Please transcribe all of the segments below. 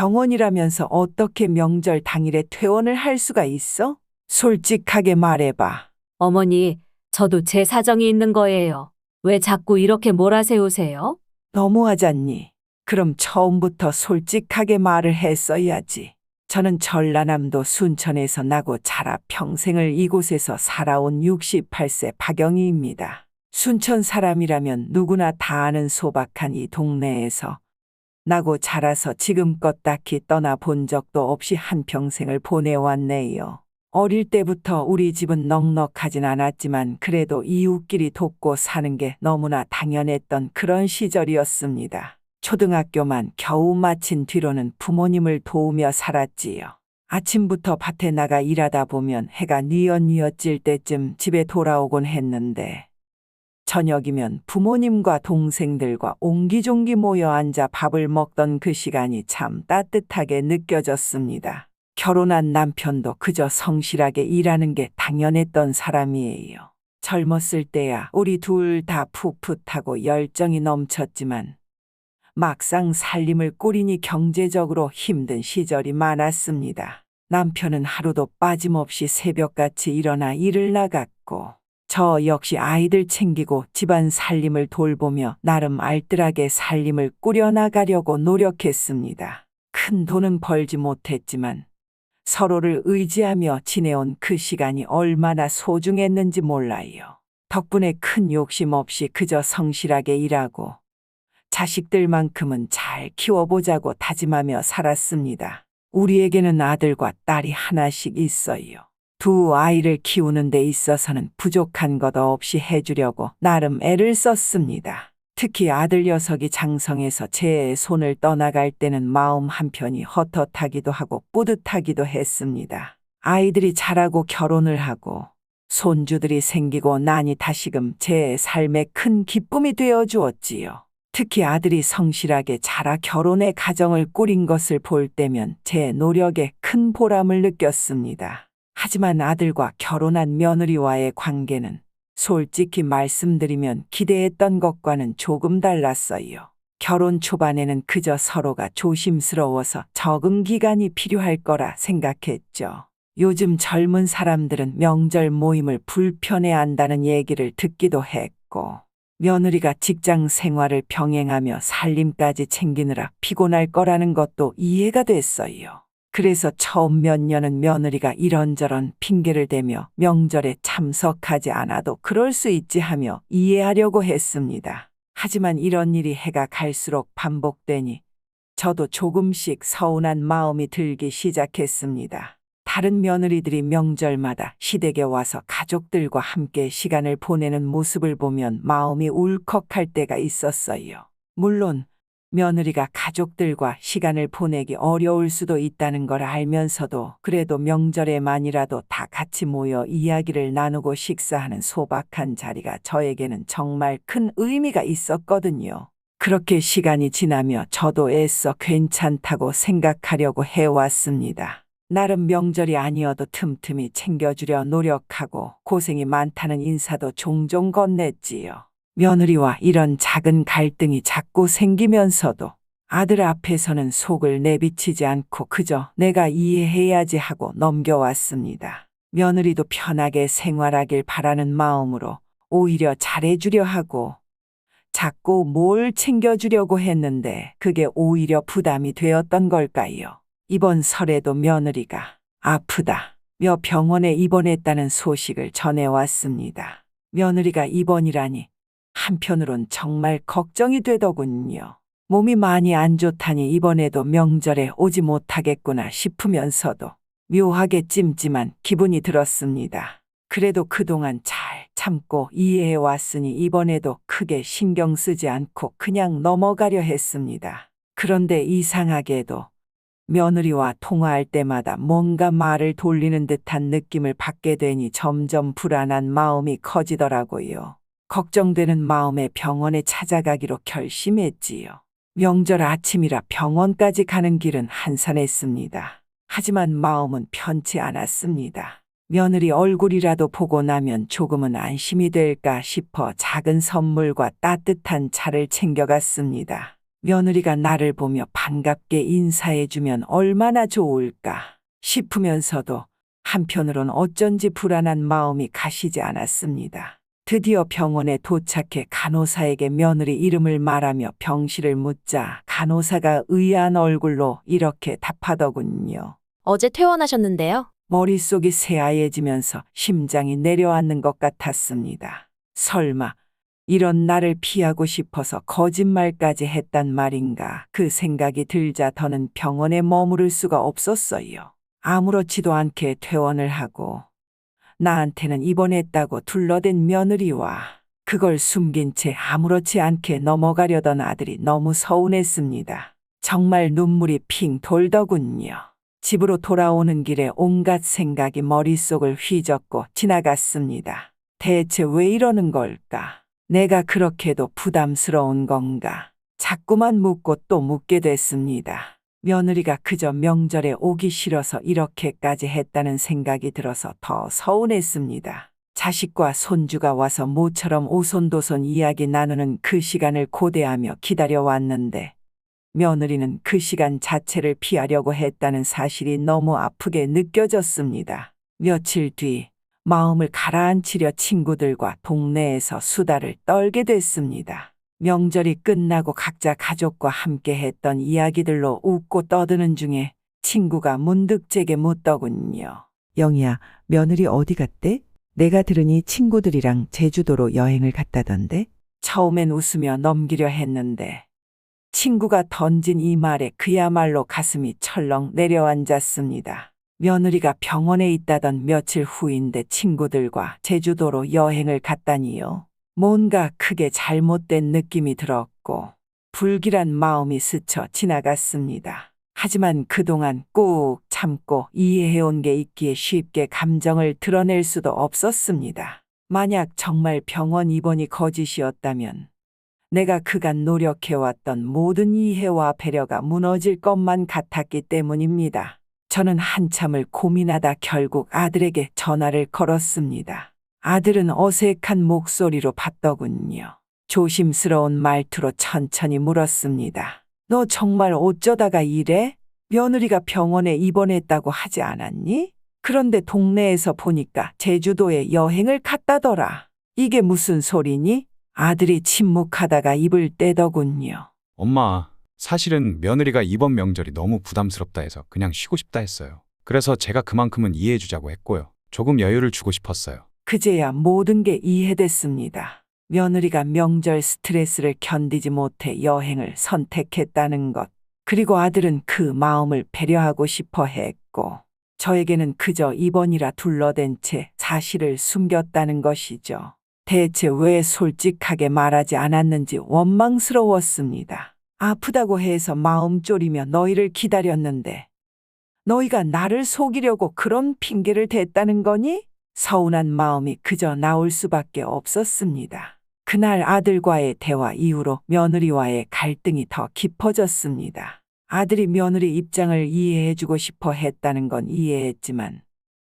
병원이라면서 어떻게 명절 당일에 퇴원을 할 수가 있어? 솔직하게 말해봐. 어머니, 저도 제 사정이 있는 거예요. 왜 자꾸 이렇게 몰아세우세요? 너무하잖니. 그럼 처음부터 솔직하게 말을 했어야지. 저는 전라남도 순천에서 나고 자라 평생을 이곳에서 살아온 68세 박영희입니다. 순천 사람이라면 누구나 다 아는 소박한 이 동네에서 나고 자라서 지금껏 딱히 떠나본 적도 없이 한평생을 보내왔네요. 어릴 때부터 우리 집은 넉넉하진 않았지만 그래도 이웃끼리 돕고 사는 게 너무나 당연했던 그런 시절이었습니다. 초등학교만 겨우 마친 뒤로는 부모님을 도우며 살았지요. 아침부터 밭에 나가 일하다 보면 해가 뉘엿뉘엿질 때쯤 집에 돌아오곤 했는데 저녁이면 부모님과 동생들과 옹기종기 모여 앉아 밥을 먹던 그 시간이 참 따뜻하게 느껴졌습니다. 결혼한 남편도 그저 성실하게 일하는 게 당연했던 사람이에요. 젊었을 때야 우리 둘 다 풋풋하고 열정이 넘쳤지만 막상 살림을 꾸리니 경제적으로 힘든 시절이 많았습니다. 남편은 하루도 빠짐없이 새벽같이 일어나 일을 나갔고 저 역시 아이들 챙기고 집안 살림을 돌보며 나름 알뜰하게 살림을 꾸려나가려고 노력했습니다. 큰 돈은 벌지 못했지만 서로를 의지하며 지내온 그 시간이 얼마나 소중했는지 몰라요. 덕분에 큰 욕심 없이 그저 성실하게 일하고 자식들만큼은 잘 키워보자고 다짐하며 살았습니다. 우리에게는 아들과 딸이 하나씩 있어요. 두 아이를 키우는 데 있어서는 부족한 것 없이 해주려고 나름 애를 썼습니다. 특히 아들 녀석이 장성해서 제 손을 떠나갈 때는 마음 한편이 헛헛하기도 하고 뿌듯하기도 했습니다. 아이들이 자라고 결혼을 하고 손주들이 생기고 나니 다시금 제 삶에 큰 기쁨이 되어 주었지요. 특히 아들이 성실하게 자라 결혼의 가정을 꾸린 것을 볼 때면 제 노력에 큰 보람을 느꼈습니다. 하지만 아들과 결혼한 며느리와의 관계는 솔직히 말씀드리면 기대했던 것과는 조금 달랐어요. 결혼 초반에는 그저 서로가 조심스러워서 적응 기간이 필요할 거라 생각했죠. 요즘 젊은 사람들은 명절 모임을 불편해한다는 얘기를 듣기도 했고 며느리가 직장 생활을 병행하며 살림까지 챙기느라 피곤할 거라는 것도 이해가 됐어요. 그래서 처음 몇 년은 며느리가 이런저런 핑계를 대며 명절에 참석하지 않아도 그럴 수 있지 하며 이해하려고 했습니다. 하지만 이런 일이 해가 갈수록 반복되니 저도 조금씩 서운한 마음이 들기 시작했습니다. 다른 며느리들이 명절마다 시댁에 와서 가족들과 함께 시간을 보내는 모습을 보면 마음이 울컥할 때가 있었어요. 물론 며느리가 가족들과 시간을 보내기 어려울 수도 있다는 걸 알면서도 그래도 명절에만이라도 다 같이 모여 이야기를 나누고 식사하는 소박한 자리가 저에게는 정말 큰 의미가 있었거든요. 그렇게 시간이 지나며 저도 애써 괜찮다고 생각하려고 해왔습니다. 나름 명절이 아니어도 틈틈이 챙겨주려 노력하고 고생이 많다는 인사도 종종 건넸지요. 며느리와 이런 작은 갈등이 자꾸 생기면서도 아들 앞에서는 속을 내비치지 않고 그저 내가 이해해야지 하고 넘겨왔습니다. 며느리도 편하게 생활하길 바라는 마음으로 오히려 잘해주려 하고 자꾸 뭘 챙겨주려고 했는데 그게 오히려 부담이 되었던 걸까요? 이번 설에도 며느리가 아프다며 병원에 입원했다는 소식을 전해왔습니다. 며느리가 입원이라니 한편으론 정말 걱정이 되더군요. 몸이 많이 안 좋다니 이번에도 명절에 오지 못하겠구나 싶으면서도 묘하게 찜찜한 기분이 들었습니다. 그래도 그동안 잘 참고 이해해왔으니 이번에도 크게 신경 쓰지 않고 그냥 넘어가려 했습니다. 그런데 이상하게도 며느리와 통화할 때마다 뭔가 말을 돌리는 듯한 느낌을 받게 되니 점점 불안한 마음이 커지더라고요. 걱정되는 마음에 병원에 찾아가기로 결심했지요. 명절 아침이라 병원까지 가는 길은 한산했습니다. 하지만 마음은 편치 않았습니다. 며느리 얼굴이라도 보고 나면 조금은 안심이 될까 싶어 작은 선물과 따뜻한 차를 챙겨갔습니다. 며느리가 나를 보며 반갑게 인사해주면 얼마나 좋을까 싶으면서도 한편으론 어쩐지 불안한 마음이 가시지 않았습니다. 드디어 병원에 도착해 간호사에게 며느리 이름을 말하며 병실을 묻자 간호사가 의아한 얼굴로 이렇게 답하더군요. 어제 퇴원하셨는데요? 머릿속이 새하얘지면서 심장이 내려앉는 것 같았습니다. 설마 이런 나를 피하고 싶어서 거짓말까지 했단 말인가 그 생각이 들자 더는 병원에 머무를 수가 없었어요. 아무렇지도 않게 퇴원을 하고 나한테는 입원했다고 둘러댄 며느리와 그걸 숨긴 채 아무렇지 않게 넘어가려던 아들이 너무 서운했습니다. 정말 눈물이 핑 돌더군요. 집으로 돌아오는 길에 온갖 생각이 머릿속을 휘젓고 지나갔습니다. 대체 왜 이러는 걸까? 내가 그렇게도 부담스러운 건가? 자꾸만 묻고 또 묻게 됐습니다. 며느리가 그저 명절에 오기 싫어서 이렇게까지 했다는 생각이 들어서 더 서운했습니다. 자식과 손주가 와서 모처럼 오손도손 이야기 나누는 그 시간을 고대하며 기다려왔는데 며느리는 그 시간 자체를 피하려고 했다는 사실이 너무 아프게 느껴졌습니다. 며칠 뒤 마음을 가라앉히려 친구들과 동네에서 수다를 떨게 됐습니다. 명절이 끝나고 각자 가족과 함께 했던 이야기들로 웃고 떠드는 중에 친구가 문득 제게 묻더군요. 영희야, 며느리 어디 갔대? 내가 들으니 친구들이랑 제주도로 여행을 갔다던데? 처음엔 웃으며 넘기려 했는데 친구가 던진 이 말에 그야말로 가슴이 철렁 내려앉았습니다. 며느리가 병원에 있다던 며칠 후인데 친구들과 제주도로 여행을 갔다니요. 뭔가 크게 잘못된 느낌이 들었고 불길한 마음이 스쳐 지나갔습니다. 하지만 그동안 꾹 참고 이해해온 게 있기에 쉽게 감정을 드러낼 수도 없었습니다. 만약 정말 병원 입원이 거짓이었다면 내가 그간 노력해왔던 모든 이해와 배려가 무너질 것만 같았기 때문입니다. 저는 한참을 고민하다 결국 아들에게 전화를 걸었습니다. 아들은 어색한 목소리로 받더군요. 조심스러운 말투로 천천히 물었습니다. 너 정말 어쩌다가 이래? 며느리가 병원에 입원했다고 하지 않았니? 그런데 동네에서 보니까 제주도에 여행을 갔다더라. 이게 무슨 소리니? 아들이 침묵하다가 입을 떼더군요. 엄마, 사실은 며느리가 이번 명절이 너무 부담스럽다 해서 그냥 쉬고 싶다 했어요. 그래서 제가 그만큼은 이해해주자고 했고요. 조금 여유를 주고 싶었어요. 그제야 모든 게 이해됐습니다. 며느리가 명절 스트레스를 견디지 못해 여행을 선택했다는 것. 그리고 아들은 그 마음을 배려하고 싶어 했고 저에게는 그저 입원이라 둘러댄 채 사실을 숨겼다는 것이죠. 대체 왜 솔직하게 말하지 않았는지 원망스러웠습니다. 아프다고 해서 마음 졸이며 너희를 기다렸는데 너희가 나를 속이려고 그런 핑계를 댔다는 거니? 서운한 마음이 그저 나올 수밖에 없었습니다. 그날 아들과의 대화 이후로 며느리와의 갈등이 더 깊어졌습니다. 아들이 며느리 입장을 이해해주고 싶어 했다는 건 이해했지만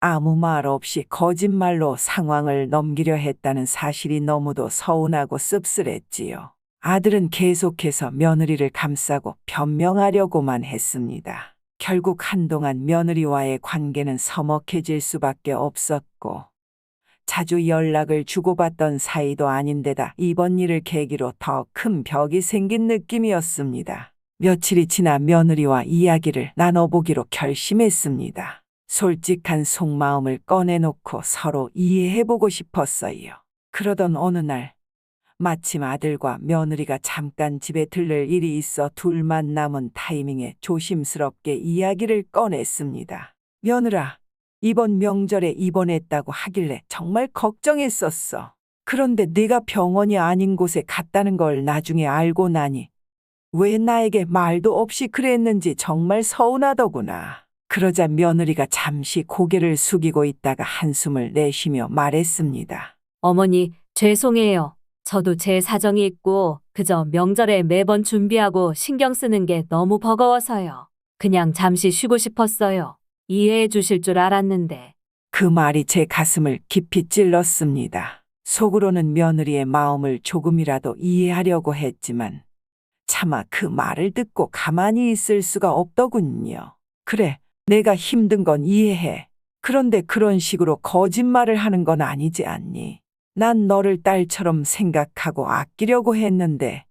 아무 말 없이 거짓말로 상황을 넘기려 했다는 사실이 너무도 서운하고 씁쓸했지요. 아들은 계속해서 며느리를 감싸고 변명하려고만 했습니다. 결국 한동안 며느리와의 관계는 서먹해질 수밖에 없었고 자주 연락을 주고받던 사이도 아닌데다 이번 일을 계기로 더 큰 벽이 생긴 느낌이었습니다. 며칠이 지나 며느리와 이야기를 나눠보기로 결심했습니다. 솔직한 속마음을 꺼내놓고 서로 이해해보고 싶었어요. 그러던 어느 날 마침 아들과 며느리가 잠깐 집에 들를 일이 있어 둘만 남은 타이밍에 조심스럽게 이야기를 꺼냈습니다. 며느라, 이번 명절에 입원했다고 하길래 정말 걱정했었어. 그런데 네가 병원이 아닌 곳에 갔다는 걸 나중에 알고 나니 왜 나에게 말도 없이 그랬는지 정말 서운하더구나. 그러자 며느리가 잠시 고개를 숙이고 있다가 한숨을 내쉬며 말했습니다. 어머니, 죄송해요. 저도 제 사정이 있고 그저 명절에 매번 준비하고 신경 쓰는 게 너무 버거워서요. 그냥 잠시 쉬고 싶었어요. 이해해 주실 줄 알았는데. 그 말이 제 가슴을 깊이 찔렀습니다. 속으로는 며느리의 마음을 조금이라도 이해하려고 했지만 차마 그 말을 듣고 가만히 있을 수가 없더군요. 그래, 내가 힘든 건 이해해. 그런데 그런 식으로 거짓말을 하는 건 아니지 않니? 난 너를 딸처럼 생각하고 아끼려고 했는데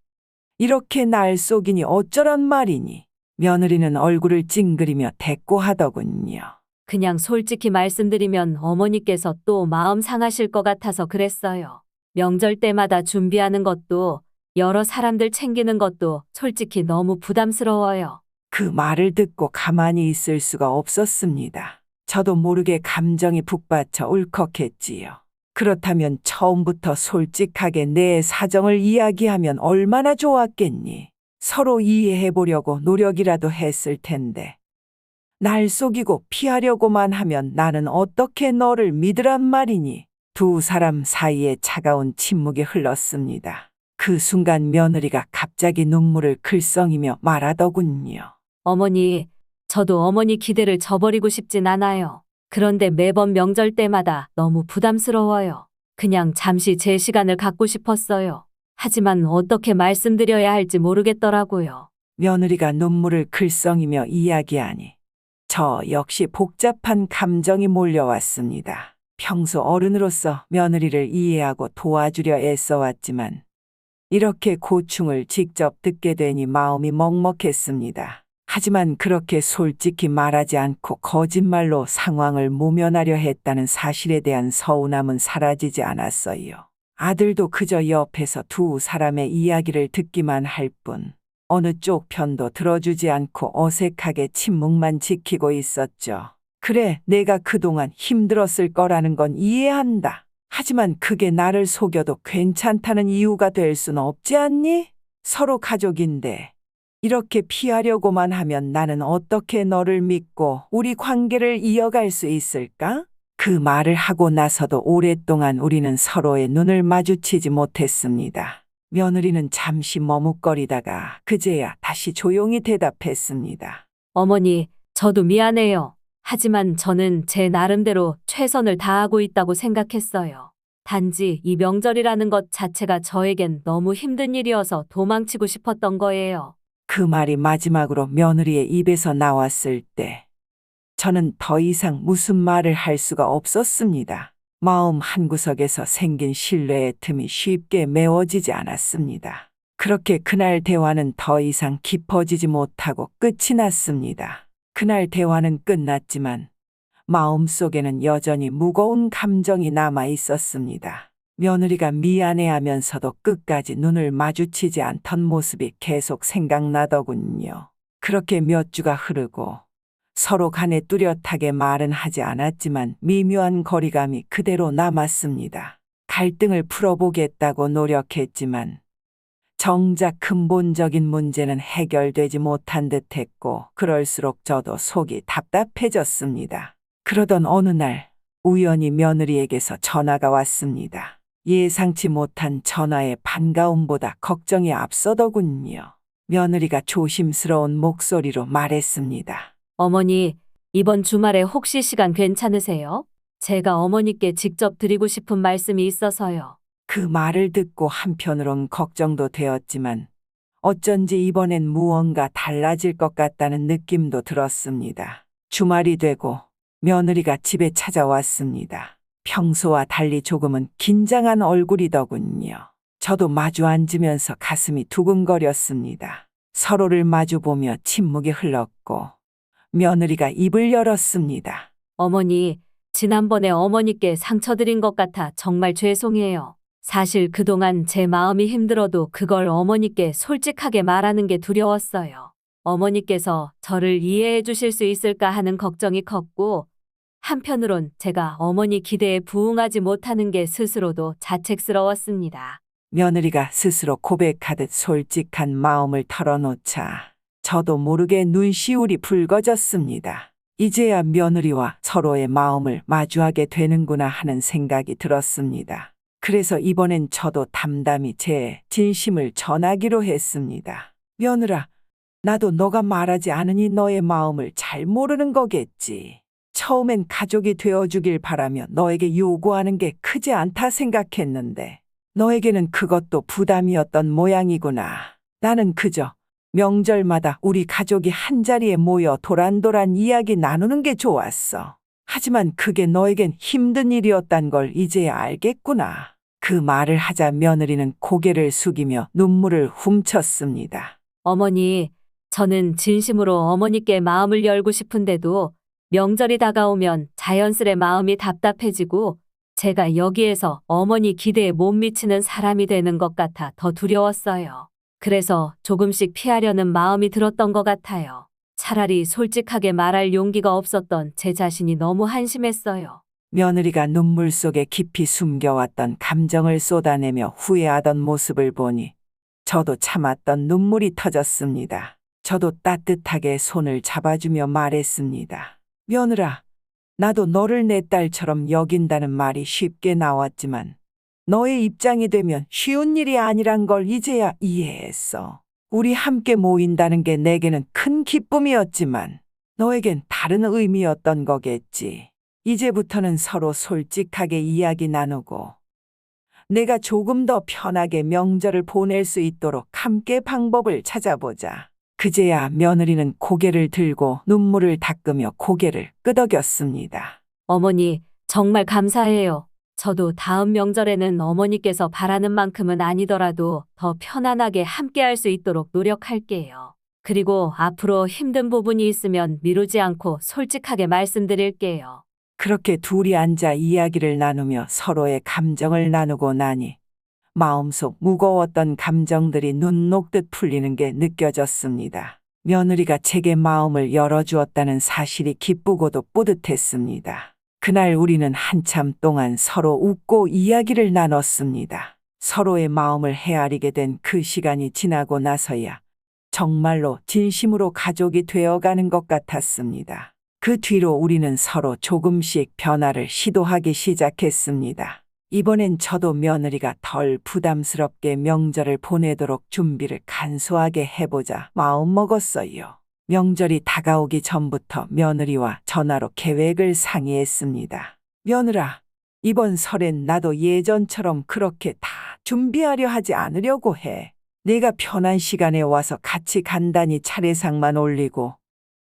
이렇게 날 속이니 어쩌란 말이니? 며느리는 얼굴을 찡그리며 대꾸하더군요. 그냥 솔직히 말씀드리면 어머니께서 또 마음 상하실 것 같아서 그랬어요. 명절 때마다 준비하는 것도 여러 사람들 챙기는 것도 솔직히 너무 부담스러워요. 그 말을 듣고 가만히 있을 수가 없었습니다. 저도 모르게 감정이 북받쳐 울컥했지요. 그렇다면 처음부터 솔직하게 내 사정을 이야기하면 얼마나 좋았겠니? 서로 이해해 보려고 노력이라도 했을 텐데. 날 속이고 피하려고만 하면 나는 어떻게 너를 믿으란 말이니? 두 사람 사이에 차가운 침묵이 흘렀습니다. 그 순간 며느리가 갑자기 눈물을 글썽이며 말하더군요. 어머니, 저도 어머니 기대를 저버리고 싶진 않아요. 그런데 매번 명절 때마다 너무 부담스러워요. 그냥 잠시 제 시간을 갖고 싶었어요. 하지만 어떻게 말씀드려야 할지 모르겠더라고요. 며느리가 눈물을 글썽이며 이야기하니 저 역시 복잡한 감정이 몰려왔습니다. 평소 어른으로서 며느리를 이해하고 도와주려 애써왔지만 이렇게 고충을 직접 듣게 되니 마음이 먹먹했습니다. 하지만 그렇게 솔직히 말하지 않고 거짓말로 상황을 모면하려 했다는 사실에 대한 서운함은 사라지지 않았어요. 아들도 그저 옆에서 두 사람의 이야기를 듣기만 할 뿐 어느 쪽 편도 들어주지 않고 어색하게 침묵만 지키고 있었죠. 그래, 내가 그동안 힘들었을 거라는 건 이해한다. 하지만 그게 나를 속여도 괜찮다는 이유가 될 순 없지 않니? 서로 가족인데 이렇게 피하려고만 하면 나는 어떻게 너를 믿고 우리 관계를 이어갈 수 있을까? 그 말을 하고 나서도 오랫동안 우리는 서로의 눈을 마주치지 못했습니다. 며느리는 잠시 머뭇거리다가 그제야 다시 조용히 대답했습니다. 어머니, 저도 미안해요. 하지만 저는 제 나름대로 최선을 다하고 있다고 생각했어요. 단지 이 명절이라는 것 자체가 저에겐 너무 힘든 일이어서 도망치고 싶었던 거예요. 그 말이 마지막으로 며느리의 입에서 나왔을 때 저는 더 이상 무슨 말을 할 수가 없었습니다. 마음 한구석에서 생긴 신뢰의 틈이 쉽게 메워지지 않았습니다. 그렇게 그날 대화는 더 이상 깊어지지 못하고 끝이 났습니다. 그날 대화는 끝났지만 마음속에는 여전히 무거운 감정이 남아 있었습니다. 며느리가 미안해하면서도 끝까지 눈을 마주치지 않던 모습이 계속 생각나더군요. 그렇게 몇 주가 흐르고 서로 간에 뚜렷하게 말은 하지 않았지만 미묘한 거리감이 그대로 남았습니다. 갈등을 풀어보겠다고 노력했지만 정작 근본적인 문제는 해결되지 못한 듯했고 그럴수록 저도 속이 답답해졌습니다. 그러던 어느 날 우연히 며느리에게서 전화가 왔습니다. 예상치 못한 전화의 반가움보다 걱정이 앞서더군요. 며느리가 조심스러운 목소리로 말했습니다. 어머니, 이번 주말에 혹시 시간 괜찮으세요? 제가 어머니께 직접 드리고 싶은 말씀이 있어서요. 그 말을 듣고 한편으론 걱정도 되었지만 어쩐지 이번엔 무언가 달라질 것 같다는 느낌도 들었습니다. 주말이 되고 며느리가 집에 찾아왔습니다. 평소와 달리 조금은 긴장한 얼굴이더군요. 저도 마주 앉으면서 가슴이 두근거렸습니다. 서로를 마주보며 침묵이 흘렀고 며느리가 입을 열었습니다. 어머니, 지난번에 어머니께 상처드린 것 같아 정말 죄송해요. 사실 그동안 제 마음이 힘들어도 그걸 어머니께 솔직하게 말하는 게 두려웠어요. 어머니께서 저를 이해해 주실 수 있을까 하는 걱정이 컸고, 한편으론 제가 어머니 기대에 부응하지 못하는 게 스스로도 자책스러웠습니다. 며느리가 스스로 고백하듯 솔직한 마음을 털어놓자 저도 모르게 눈시울이 붉어졌습니다. 이제야 며느리와 서로의 마음을 마주하게 되는구나 하는 생각이 들었습니다. 그래서 이번엔 저도 담담히 제 진심을 전하기로 했습니다. 며느라, 나도 너가 말하지 않으니 너의 마음을 잘 모르는 거겠지. 처음엔 가족이 되어주길 바라며 너에게 요구하는 게 크지 않다 생각했는데 너에게는 그것도 부담이었던 모양이구나. 나는 그저 명절마다 우리 가족이 한자리에 모여 도란도란 이야기 나누는 게 좋았어. 하지만 그게 너에겐 힘든 일이었단 걸 이제야 알겠구나. 그 말을 하자 며느리는 고개를 숙이며 눈물을 훔쳤습니다. 어머니, 저는 진심으로 어머니께 마음을 열고 싶은데도 명절이 다가오면 자연스레 마음이 답답해지고 제가 여기에서 어머니 기대에 못 미치는 사람이 되는 것 같아 더 두려웠어요. 그래서 조금씩 피하려는 마음이 들었던 것 같아요. 차라리 솔직하게 말할 용기가 없었던 제 자신이 너무 한심했어요. 며느리가 눈물 속에 깊이 숨겨왔던 감정을 쏟아내며 후회하던 모습을 보니 저도 참았던 눈물이 터졌습니다. 저도 따뜻하게 손을 잡아주며 말했습니다. 며느라, 나도 너를 내 딸처럼 여긴다는 말이 쉽게 나왔지만 너의 입장이 되면 쉬운 일이 아니란 걸 이제야 이해했어. 우리 함께 모인다는 게 내게는 큰 기쁨이었지만 너에겐 다른 의미였던 거겠지. 이제부터는 서로 솔직하게 이야기 나누고 내가 조금 더 편하게 명절을 보낼 수 있도록 함께 방법을 찾아보자. 그제야 며느리는 고개를 들고 눈물을 닦으며 고개를 끄덕였습니다. 어머니, 정말 감사해요. 저도 다음 명절에는 어머니께서 바라는 만큼은 아니더라도 더 편안하게 함께할 수 있도록 노력할게요. 그리고 앞으로 힘든 부분이 있으면 미루지 않고 솔직하게 말씀드릴게요. 그렇게 둘이 앉아 이야기를 나누며 서로의 감정을 나누고 나니 마음속 무거웠던 감정들이 눈 녹듯 풀리는 게 느껴졌습니다. 며느리가 제게 마음을 열어주었다는 사실이 기쁘고도 뿌듯했습니다. 그날 우리는 한참 동안 서로 웃고 이야기를 나눴습니다. 서로의 마음을 헤아리게 된 그 시간이 지나고 나서야 정말로 진심으로 가족이 되어가는 것 같았습니다. 그 뒤로 우리는 서로 조금씩 변화를 시도하기 시작했습니다. 이번엔 저도 며느리가 덜 부담스럽게 명절을 보내도록 준비를 간소하게 해보자 마음먹었어요. 명절이 다가오기 전부터 며느리와 전화로 계획을 상의했습니다. 며느라, 이번 설엔 나도 예전처럼 그렇게 다 준비하려 하지 않으려고 해. 내가 편한 시간에 와서 같이 간단히 차례상만 올리고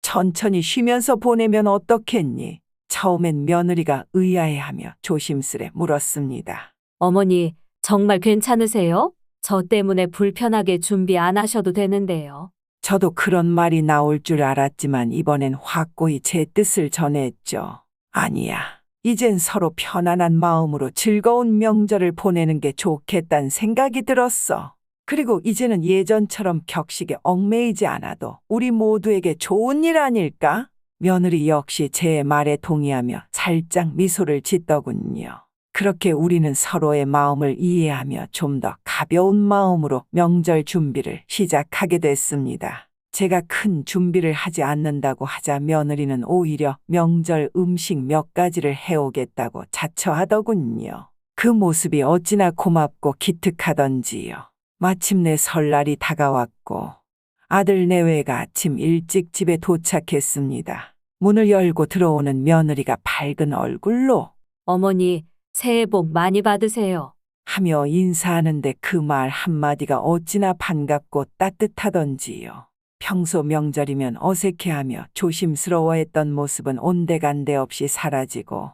천천히 쉬면서 보내면 어떻겠니? 처음엔 며느리가 의아해하며 조심스레 물었습니다. 어머니, 정말 괜찮으세요? 저 때문에 불편하게 준비 안 하셔도 되는데요. 저도 그런 말이 나올 줄 알았지만 이번엔 확고히 제 뜻을 전했죠. 아니야. 이젠 서로 편안한 마음으로 즐거운 명절을 보내는 게 좋겠다는 생각이 들었어. 그리고 이제는 예전처럼 격식에 얽매이지 않아도 우리 모두에게 좋은 일 아닐까? 며느리 역시 제 말에 동의하며 살짝 미소를 짓더군요. 그렇게 우리는 서로의 마음을 이해하며 좀 더 가벼운 마음으로 명절 준비를 시작하게 됐습니다. 제가 큰 준비를 하지 않는다고 하자 며느리는 오히려 명절 음식 몇 가지를 해오겠다고 자처하더군요. 그 모습이 어찌나 고맙고 기특하던지요. 마침내 설날이 다가왔고 아들 내외가 아침 일찍 집에 도착했습니다. 문을 열고 들어오는 며느리가 밝은 얼굴로 어머니, 새해 복 많이 받으세요. 하며 인사하는데 그 말 한마디가 어찌나 반갑고 따뜻하던지요. 평소 명절이면 어색해하며 조심스러워했던 모습은 온데간데 없이 사라지고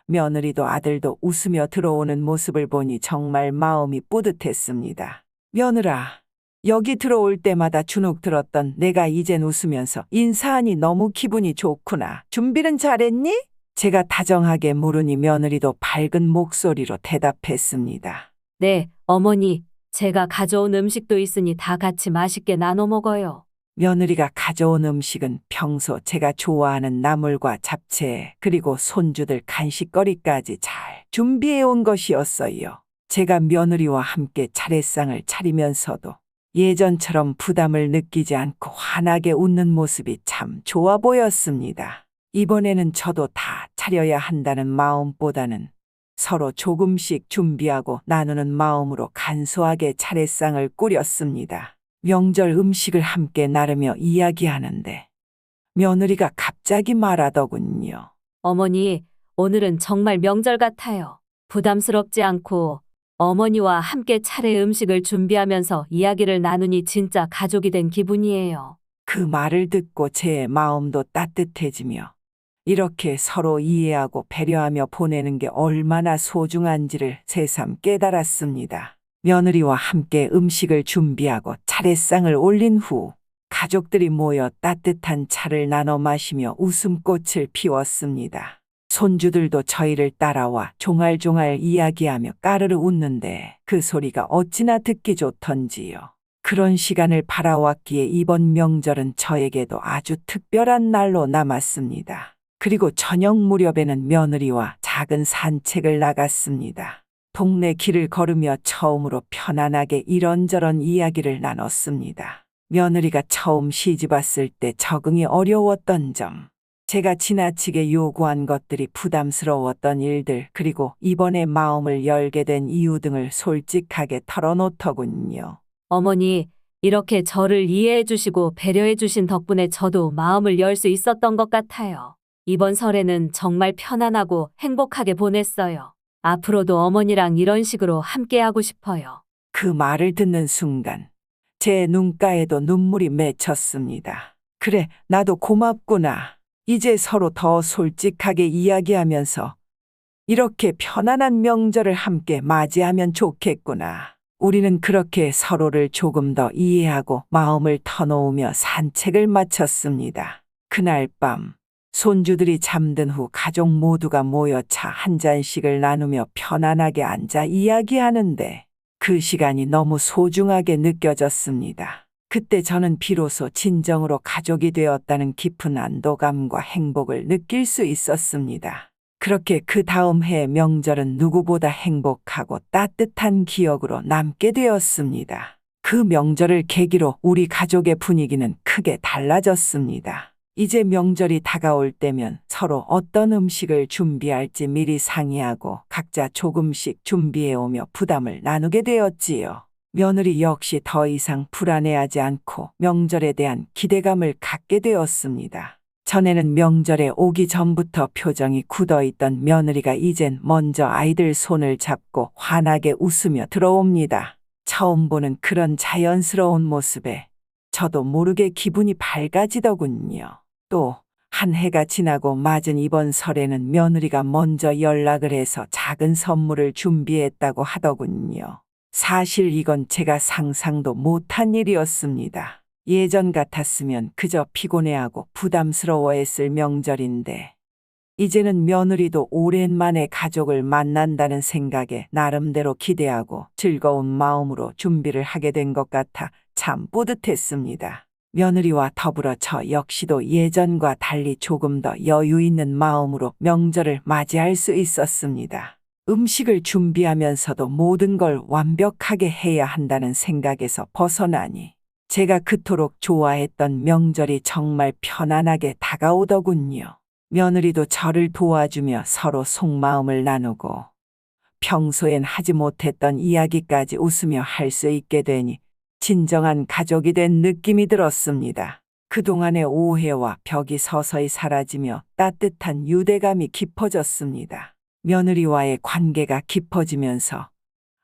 며느리도 아들도 웃으며 들어오는 모습을 보니 정말 마음이 뿌듯했습니다. 며느라, 여기 들어올 때마다 주눅 들었던 내가 이젠 웃으면서 인사하니 너무 기분이 좋구나. 준비는 잘했니? 제가 다정하게 물으니 며느리도 밝은 목소리로 대답했습니다. 네, 어머니, 제가 가져온 음식도 있으니 다 같이 맛있게 나눠 먹어요. 며느리가 가져온 음식은 평소 제가 좋아하는 나물과 잡채 그리고 손주들 간식거리까지 잘 준비해 온 것이었어요. 제가 며느리와 함께 차례상을 차리면서도 예전처럼 부담을 느끼지 않고 환하게 웃는 모습이 참 좋아 보였습니다. 이번에는 저도 다 차려야 한다는 마음보다는 서로 조금씩 준비하고 나누는 마음으로 간소하게 차례상을 꾸렸습니다. 명절 음식을 함께 나르며 이야기하는데 며느리가 갑자기 말하더군요. 어머니, 오늘은 정말 명절 같아요. 부담스럽지 않고 어머니와 함께 차례 음식을 준비하면서 이야기를 나누니 진짜 가족이 된 기분이에요. 그 말을 듣고 제 마음도 따뜻해지며 이렇게 서로 이해하고 배려하며 보내는 게 얼마나 소중한지를 새삼 깨달았습니다. 며느리와 함께 음식을 준비하고 차례상을 올린 후 가족들이 모여 따뜻한 차를 나눠 마시며 웃음꽃을 피웠습니다. 손주들도 저희를 따라와 종알종알 이야기하며 까르르 웃는데 그 소리가 어찌나 듣기 좋던지요. 그런 시간을 바라왔기에 이번 명절은 저에게도 아주 특별한 날로 남았습니다. 그리고 저녁 무렵에는 며느리와 작은 산책을 나갔습니다. 동네 길을 걸으며 처음으로 편안하게 이런저런 이야기를 나눴습니다. 며느리가 처음 시집 왔을 때 적응이 어려웠던 점, 제가 지나치게 요구한 것들이 부담스러웠던 일들, 그리고 이번에 마음을 열게 된 이유 등을 솔직하게 털어놓더군요. 어머니, 이렇게 저를 이해해 주시고 배려해 주신 덕분에 저도 마음을 열 수 있었던 것 같아요. 이번 설에는 정말 편안하고 행복하게 보냈어요. 앞으로도 어머니랑 이런 식으로 함께하고 싶어요. 그 말을 듣는 순간 제 눈가에도 눈물이 맺혔습니다. 그래, 나도 고맙구나. 이제 서로 더 솔직하게 이야기하면서 이렇게 편안한 명절을 함께 맞이하면 좋겠구나. 우리는 그렇게 서로를 조금 더 이해하고 마음을 터놓으며 산책을 마쳤습니다. 그날 밤 손주들이 잠든 후 가족 모두가 모여 차 한 잔씩을 나누며 편안하게 앉아 이야기하는데 그 시간이 너무 소중하게 느껴졌습니다. 그때 저는 비로소 진정으로 가족이 되었다는 깊은 안도감과 행복을 느낄 수 있었습니다. 그렇게 그 다음 해 명절은 누구보다 행복하고 따뜻한 기억으로 남게 되었습니다. 그 명절을 계기로 우리 가족의 분위기는 크게 달라졌습니다. 이제 명절이 다가올 때면 서로 어떤 음식을 준비할지 미리 상의하고 각자 조금씩 준비해오며 부담을 나누게 되었지요. 며느리 역시 더 이상 불안해하지 않고 명절에 대한 기대감을 갖게 되었습니다. 전에는 명절에 오기 전부터 표정이 굳어있던 며느리가 이젠 먼저 아이들 손을 잡고 환하게 웃으며 들어옵니다. 처음 보는 그런 자연스러운 모습에 저도 모르게 기분이 밝아지더군요. 또 한 해가 지나고 맞은 이번 설에는 며느리가 먼저 연락을 해서 작은 선물을 준비했다고 하더군요. 사실 이건 제가 상상도 못한 일이었습니다. 예전 같았으면 그저 피곤해하고 부담스러워했을 명절인데 이제는 며느리도 오랜만에 가족을 만난다는 생각에 나름대로 기대하고 즐거운 마음으로 준비를 하게 된 것 같아 참 뿌듯했습니다. 며느리와 더불어 저 역시도 예전과 달리 조금 더 여유 있는 마음으로 명절을 맞이할 수 있었습니다. 음식을 준비하면서도 모든 걸 완벽하게 해야 한다는 생각에서 벗어나니 제가 그토록 좋아했던 명절이 정말 편안하게 다가오더군요. 며느리도 저를 도와주며 서로 속마음을 나누고 평소엔 하지 못했던 이야기까지 웃으며 할 수 있게 되니 진정한 가족이 된 느낌이 들었습니다. 그동안의 오해와 벽이 서서히 사라지며 따뜻한 유대감이 깊어졌습니다. 며느리와의 관계가 깊어지면서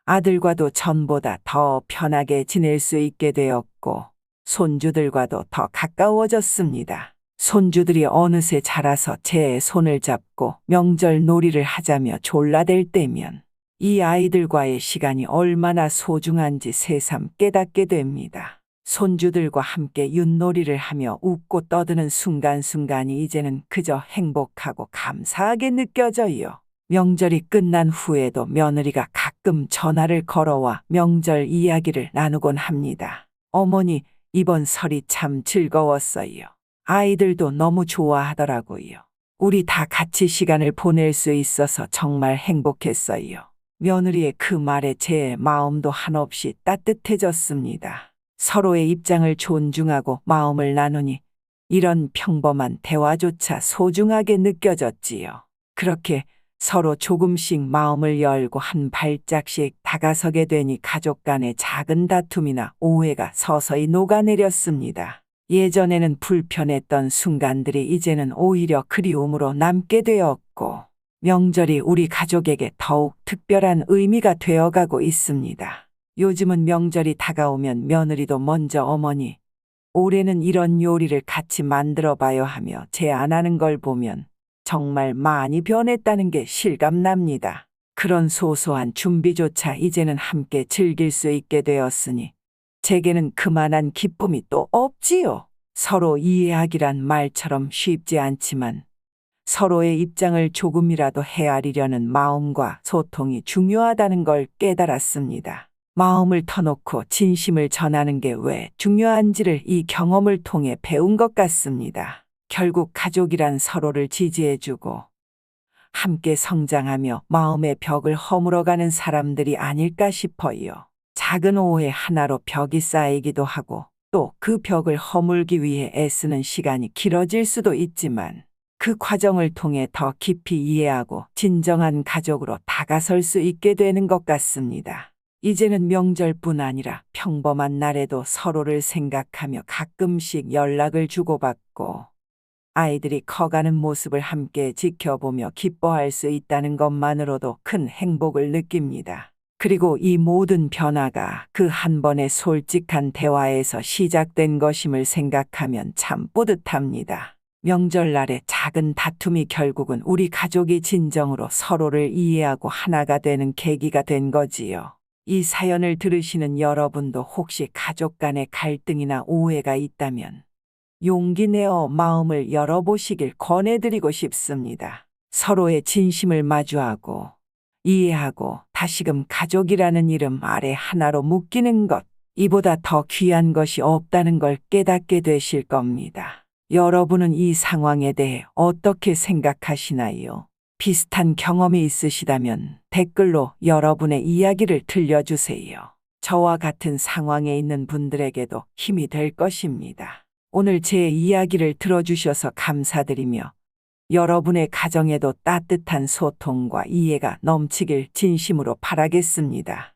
아들과도 전보다 더 편하게 지낼 수 있게 되었고 손주들과도 더 가까워졌습니다. 손주들이 어느새 자라서 제 손을 잡고 명절 놀이를 하자며 졸라댈 때면 이 아이들과의 시간이 얼마나 소중한지 새삼 깨닫게 됩니다. 손주들과 함께 윷놀이를 하며 웃고 떠드는 순간순간이 이제는 그저 행복하고 감사하게 느껴져요. 명절이 끝난 후에도 며느리가 가끔 전화를 걸어와 명절 이야기를 나누곤 합니다. 어머니, 이번 설이 참 즐거웠어요. 아이들도 너무 좋아하더라고요. 우리 다 같이 시간을 보낼 수 있어서 정말 행복했어요. 며느리의 그 말에 제 마음도 한없이 따뜻해졌습니다. 서로의 입장을 존중하고 마음을 나누니 이런 평범한 대화조차 소중하게 느껴졌지요. 그렇게 서로 조금씩 마음을 열고 한 발짝씩 다가서게 되니 가족 간의 작은 다툼이나 오해가 서서히 녹아내렸습니다. 예전에는 불편했던 순간들이 이제는 오히려 그리움으로 남게 되었고 명절이 우리 가족에게 더욱 특별한 의미가 되어가고 있습니다. 요즘은 명절이 다가오면 며느리도 먼저 어머니, 올해는 이런 요리를 같이 만들어 봐요 하며 제안하는 걸 보면 정말 많이 변했다는 게 실감납니다. 그런 소소한 준비조차 이제는 함께 즐길 수 있게 되었으니 제게는 그만한 기쁨이 또 없지요. 서로 이해하기란 말처럼 쉽지 않지만 서로의 입장을 조금이라도 헤아리려는 마음과 소통이 중요하다는 걸 깨달았습니다. 마음을 터놓고 진심을 전하는 게 왜 중요한지를 이 경험을 통해 배운 것 같습니다. 결국 가족이란 서로를 지지해주고 함께 성장하며 마음의 벽을 허물어가는 사람들이 아닐까 싶어요. 작은 오해 하나로 벽이 쌓이기도 하고 또 그 벽을 허물기 위해 애쓰는 시간이 길어질 수도 있지만 그 과정을 통해 더 깊이 이해하고 진정한 가족으로 다가설 수 있게 되는 것 같습니다. 이제는 명절뿐 아니라 평범한 날에도 서로를 생각하며 가끔씩 연락을 주고받고 아이들이 커가는 모습을 함께 지켜보며 기뻐할 수 있다는 것만으로도 큰 행복을 느낍니다. 그리고 이 모든 변화가 그 한 번의 솔직한 대화에서 시작된 것임을 생각하면 참 뿌듯합니다. 명절날의 작은 다툼이 결국은 우리 가족이 진정으로 서로를 이해하고 하나가 되는 계기가 된 거지요. 이 사연을 들으시는 여러분도 혹시 가족 간의 갈등이나 오해가 있다면 용기 내어 마음을 열어보시길 권해드리고 싶습니다. 서로의 진심을 마주하고 이해하고 다시금 가족이라는 이름 아래 하나로 묶이는 것, 이보다 더 귀한 것이 없다는 걸 깨닫게 되실 겁니다. 여러분은 이 상황에 대해 어떻게 생각하시나요? 비슷한 경험이 있으시다면 댓글로 여러분의 이야기를 들려주세요. 저와 같은 상황에 있는 분들에게도 힘이 될 것입니다. 오늘 제 이야기를 들어주셔서 감사드리며 여러분의 가정에도 따뜻한 소통과 이해가 넘치길 진심으로 바라겠습니다.